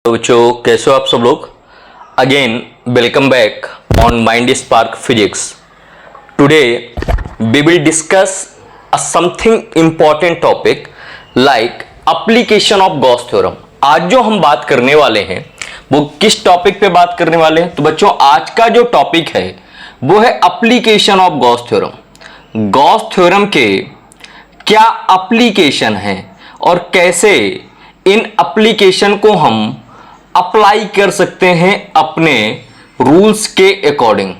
तो बच्चों कैसे हो आप सब लोग। Again welcome back on Mind Spark Physics. Today we will discuss a something important topic like application of Gauss theorem. आज जो हम बात करने वाले हैं वो किस टॉपिक पे बात करने वाले हैं, तो बच्चों आज का जो टॉपिक है वो है application of Gauss theorem. Gauss theorem के क्या एप्लीकेशन है और कैसे इन एप्लीकेशन को हम अप्लाई कर सकते हैं अपने रूल्स के अकॉर्डिंग।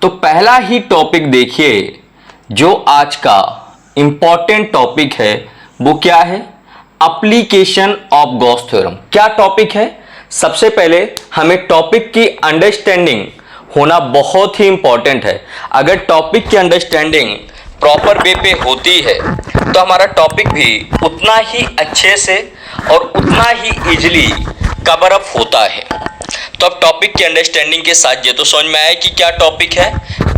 तो पहला ही टॉपिक देखिए जो आज का इंपॉर्टेंट टॉपिक है वो क्या है, एप्लीकेशन ऑफ गॉस थ्योरम। क्या टॉपिक है, सबसे पहले हमें टॉपिक की अंडरस्टैंडिंग होना बहुत ही इंपॉर्टेंट है। अगर टॉपिक की अंडरस्टैंडिंग प्रॉपर वे पे होती है तो हमारा टॉपिक भी उतना ही अच्छे से और उतना ही इजीली कवर अप होता है। तो अब टॉपिक की अंडरस्टैंडिंग के साथ ये तो समझ में आया कि क्या टॉपिक है,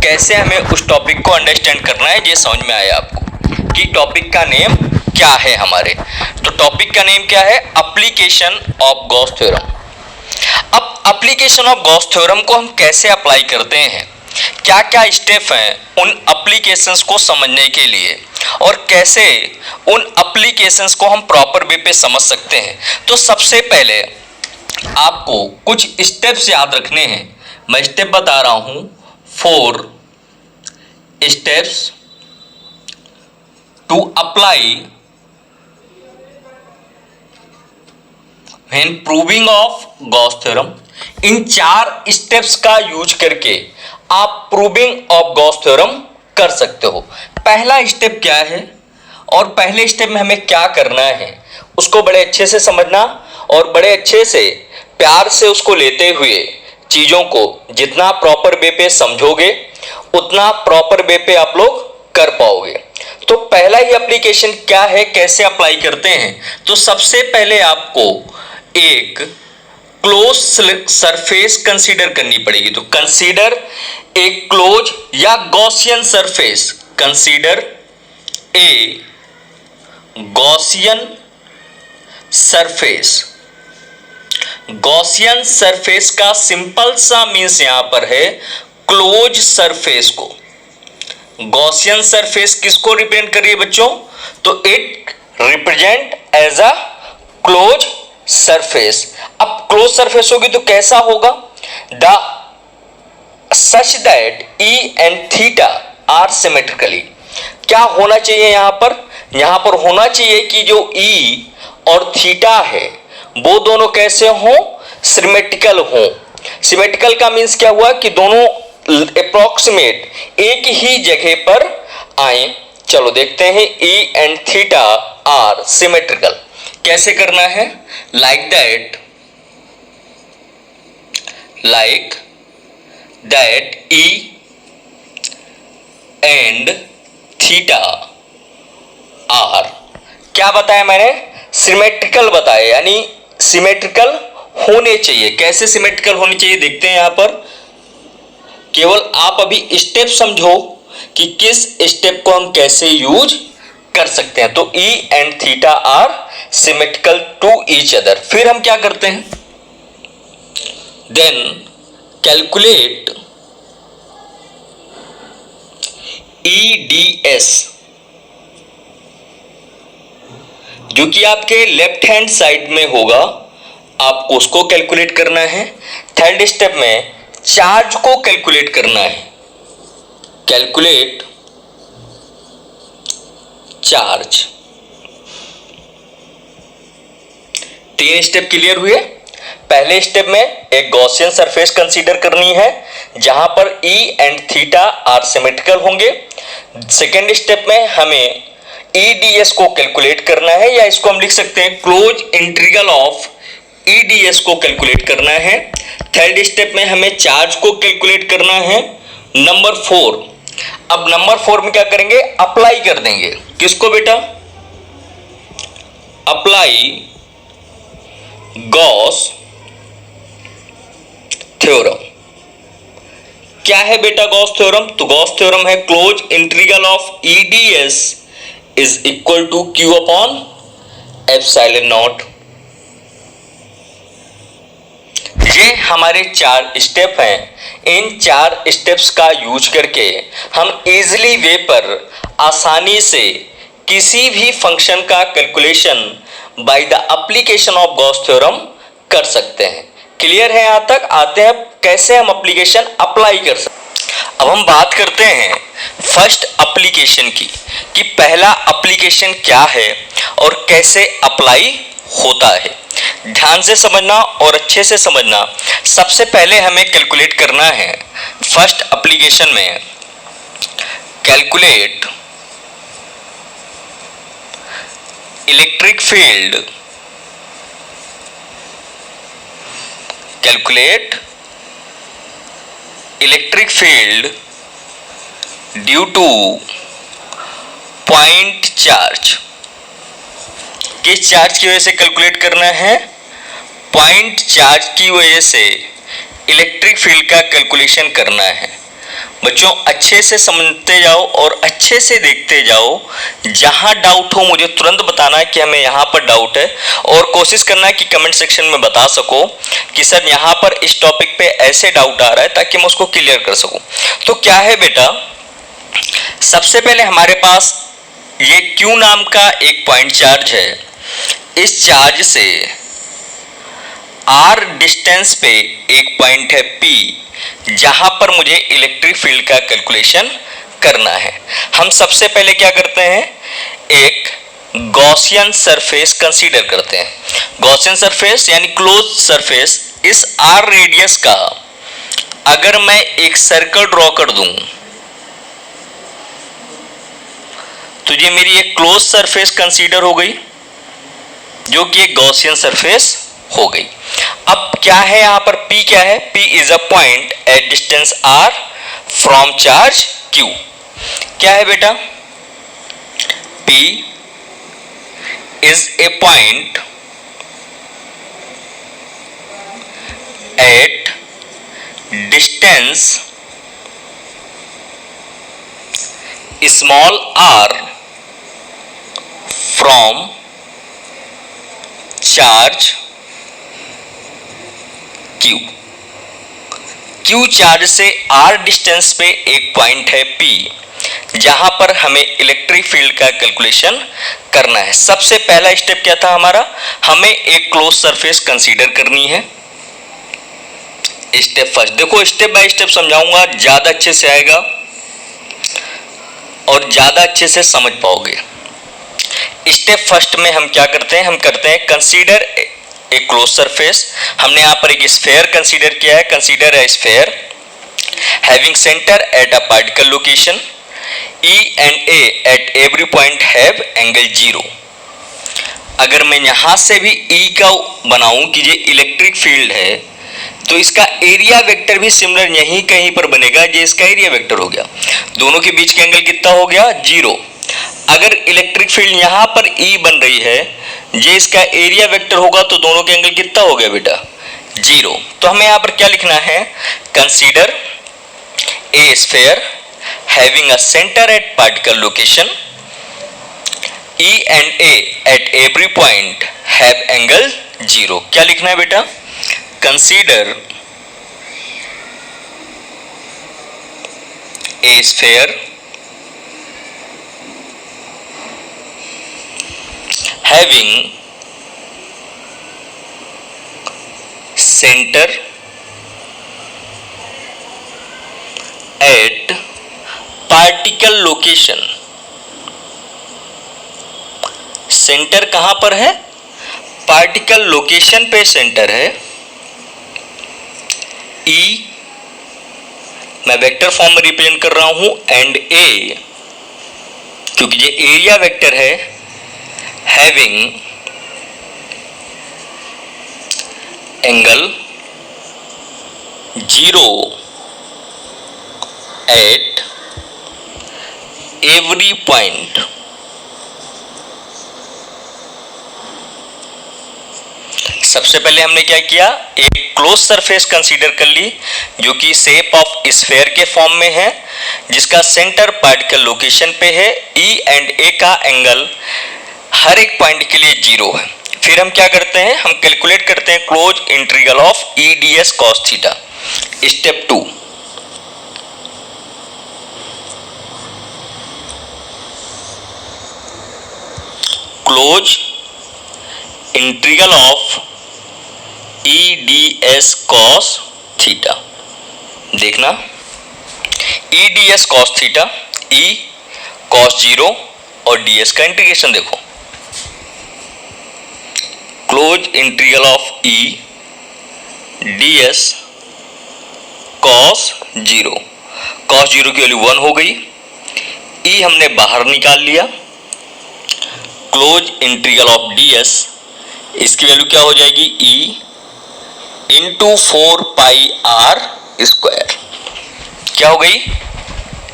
कैसे हमें उस टॉपिक को अंडरस्टैंड करना है, ये समझ में आया आपको कि टॉपिक का नेम क्या है हमारे। तो टॉपिक का नेम क्या है, एप्लीकेशन ऑफ गॉस थ्योरम। अब एप्लीकेशन ऑफ गॉस थ्योरम को हम कैसे अप्लाई करते हैं, क्या क्या स्टेप हैं उन एप्लीकेशंस को समझने के लिए और कैसे उन एप्लीकेशंस को हम प्रॉपर वे पे समझ सकते हैं। तो सबसे पहले आपको कुछ स्टेप्स याद रखने हैं। मैं स्टेप बता रहा हूं, 4 steps to apply when proving of Gauss theorem. इन 4 स्टेप्स का यूज करके आप प्रूविंग ऑफ गॉस थ्योरम कर सकते हो। पहला स्टेप क्या है और पहले स्टेप में हमें क्या करना है उसको बड़े अच्छे से समझना और बड़े अच्छे से प्यार से उसको लेते हुए चीजों को जितना प्रॉपर वे पे समझोगे उतना प्रॉपर वे पे आप लोग कर पाओगे। तो पहला ही एप्लीकेशन क्या है, कैसे अप्लाई करते हैं, तो सबसे पहले आपको एक क्लोज सरफेस कंसीडर करनी पड़ेगी। तो कंसीडर ए क्लोज या Gaussian surface, consider a Gaussian surface. Gaussian surface का सिंपल सा मीन्स यहां पर है क्लोज सरफेस को। गॉसियन सरफेस किसको रिप्रेजेंट कर रही है बच्चों, तो it represent as a close surface. अब क्लोज सरफेस होगी तो कैसा होगा, the such that E and theta are symmetrically. क्या होना चाहिए यहां पर होना चाहिए कि जो E और थीटा है वो दोनों कैसे हो, सिमेट्रिकल हो। सिमेट्रिकल का मीन्स क्या हुआ कि दोनों अप्रोक्सीमेट एक ही जगह पर आए। चलो देखते हैं, E and theta are symmetrical कैसे करना है, like that E and theta are, क्या बताया मैंने, सिमेट्रिकल बताया, यानी सिमेट्रिकल होने चाहिए। कैसे सिमेट्रिकल होने चाहिए देखते हैं यहां पर। केवल आप अभी स्टेप समझो कि किस स्टेप को हम कैसे यूज कर सकते हैं। तो E and theta are symmetrical to each other. फिर हम क्या करते हैं, देन कैलकुलेट EDS, जो कि आपके लेफ्ट हैंड साइड में होगा, आपको उसको कैलकुलेट करना है। थर्ड स्टेप में चार्ज को कैलकुलेट करना है, कैलकुलेट चार्ज। 3 स्टेप क्लियर हुए। पहले स्टेप में एक गॉसियन सरफेस कंसीडर करनी है जहां पर E and theta are symmetrical होंगे। सेकेंड स्टेप में हमें EDS को कैलकुलेट करना है, या इसको हम लिख सकते हैं क्लोज इंटीग्रल ऑफ EDS को कैलकुलेट करना है। थर्ड स्टेप में हमें चार्ज को कैलकुलेट करना है। नंबर 4, अब नंबर 4 में क्या करेंगे, अप्लाई कर देंगे किसको बेटा, अप्लाई गॉस थ्योरम। क्या है बेटा गॉस थ्योरम, तो गॉस थ्योरम है close integral of EDS is equal to Q upon epsilon naught. ये हमारे 4 स्टेप हैं। इन 4 स्टेप्स का यूज करके हम इजीली वे पर आसानी से किसी भी फंक्शन का calculation by the application of Gauss theorem कर सकते हैं। क्लियर है यहाँ तक? आते हैं कैसे हम एप्लीकेशन अप्लाई कर सकते हैं। अब हम बात करते हैं फर्स्ट एप्लीकेशन की कि पहला एप्लीकेशन क्या है और कैसे अप्लाई होता है। ध्यान से समझना और अच्छे से समझना। सबसे पहले हमें कैलकुलेट करना है फर्स्ट एप्लीकेशन में calculate electric field, calculate electric field due to point charge. किस चार्ज की वजह से कैलकुलेट करना है? पॉइंट चार्ज की वजह से इलेक्ट्रिक फील्ड का कैलकुलेशन करना है। बच्चों अच्छे से समझते जाओ और अच्छे से देखते जाओ। जहां डाउट हो मुझे तुरंत बताना है कि हमें यहां पर डाउट है, और कोशिश करना है कि कमेंट सेक्शन में बता सको कि सर यहां पर इस टॉपिक पे ऐसे डाउट आ रहा है, ताकि मैं उसको क्लियर कर सकूं। तो क्या है बेटा, सबसे पहले हमारे पास ये Q नाम का एक पॉइंट चार्ज है। इस चार्ज से R डिस्टेंस पे एक पॉइंट है P, जहां पर मुझे इलेक्ट्रिक फील्ड का कैलकुलेशन करना है। हम सबसे पहले क्या करते हैं, एक गॉसियन सरफेस कंसीडर करते हैं। गॉसियन सरफेस यानी क्लोज सरफेस। इस R रेडियस का अगर मैं एक सर्कल ड्रॉ कर दूं तो ये मेरी एक क्लोज सरफेस कंसीडर हो गई, जो कि एक गॉसियन सरफेस हो गई। अब क्या है यहां पर, P क्या है? P is a point at distance R from charge Q। क्या है बेटा? P is a point at distance small r from charge Q charge से R डिस्टेंस पे एक पॉइंट है P, जहां पर हमें इलेक्ट्रिक फील्ड का कैलकुलेशन करना है। सबसे पहला स्टेप क्या था हमारा, हमें एक क्लोज सरफेस कंसीडर करनी है। स्टेप फर्स्ट, देखो स्टेप बाय स्टेप समझाऊंगा, ज्यादा अच्छे से आएगा और ज्यादा अच्छे से समझ पाओगे। स्टेप फर्स्ट में हम क्या करते हैं, हम करते हैं कंसीडर ए क्लोज सरफेस। हमने यहां पर एक स्फेयर कंसीडर किया है। Consider a sphere having centre at a particle location, E and A at every point have angle 0। अगर मैं यहां से भी E का बनाऊं कि ये इलेक्ट्रिक फील्ड है, तो इसका एरिया वेक्टर भी सिमिलर यहीं कहीं पर बनेगा। ये इसका एरिया वेक्टर हो गया। दोनों के बीच का एंगल कितना हो गया? 0। अगर इलेक्ट्रिक फील्ड यहां पर E बन रही है, ये इसका एरिया वेक्टर होगा, तो दोनों के एंगल कितना हो गया बेटा? 0। तो हमें यहां पर क्या लिखना है, consider a sphere having a centre at particle location, E and A at every point have angle 0। क्या लिखना है बेटा? Consider a sphere having center at particle location। Centre कहां पर है? पार्टिकल लोकेशन पे सेंटर है। E मैं वेक्टर फॉर्म में रिप्रेजेंट कर रहा हूं, एंड A क्योंकि ये एरिया वेक्टर है, having angle 0 at every point। सबसे पहले हमने क्या किया, एक क्लोज सरफेस कंसीडर कर ली, जो कि शेप ऑफ स्फेयर के फॉर्म में है, जिसका सेंटर पार्टिकल लोकेशन पे है। E एंड A का एंगल हर एक पॉइंट के लिए 0 है। फिर हम क्या करते हैं, हम कैलकुलेट करते हैं close integral of E D S cos theta. Step 2, close integral of E D S cos theta. देखना, E D S cos theta, E cos 0 और डी एस का इंटीग्रेशन देखो। Close integral of E D S cos 0, cos 0 की value 1 हो गई, ई हमने बाहर निकाल लिया। Close integral of D S, इसकी वैल्यू क्या हो जाएगी, E into 4 pi R square. क्या हो गई,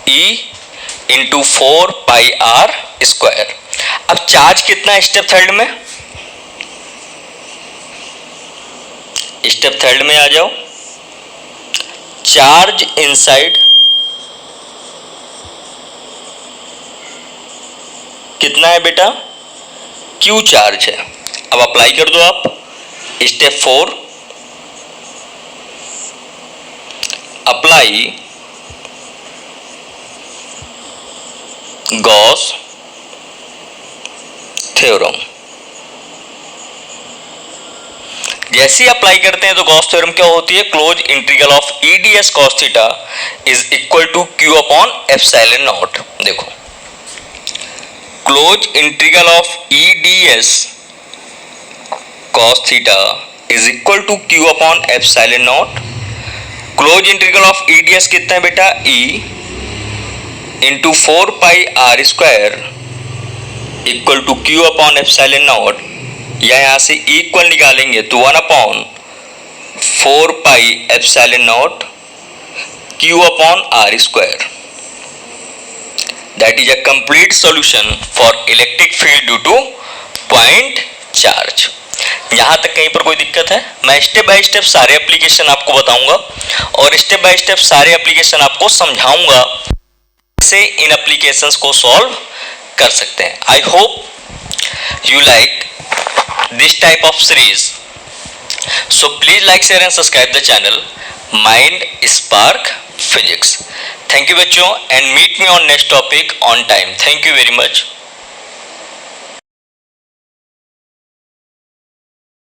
E into 4 pi R square. अब चार्ज कितना है स्टेप थर्ड में, स्टेप थर्ड में आ जाओ। चार्ज इनसाइड कितना है बेटा, क्यू चार्ज है। अब अप्लाई कर दो आप। Step 4, apply Gauss theorem. जैसे ही अप्लाई करते हैं तो गॉस थ्योरम क्या होती है, close integral of E D S cos theta is equal to Q upon epsilon naught. देखो, close integral of E D S cos theta is equal to Q upon epsilon naught. Close integral of E D S कितना है बेटा, E into 4 pi R square equal to Q upon epsilon naught, या यहां से equal निकालेंगे तो 1 upon 4 pi epsilon naught Q upon are square. That is a complete solution for electric field due to point charge. यहां तक कहीं पर कोई दिक्कत है? मैं स्टेप बाय स्टेप सारे एप्लीकेशन आपको बताऊंगा और स्टेप बाय स्टेप सारे एप्लीकेशन आपको समझाऊंगा कैसे इन एप्लीकेशंस को सॉल्व कर सकते हैं। I hope you like this type of series, so please like, share and subscribe the channel Mind Spark Physics. Thank you बच्चों and meet me on next topic on time. Thank you very much.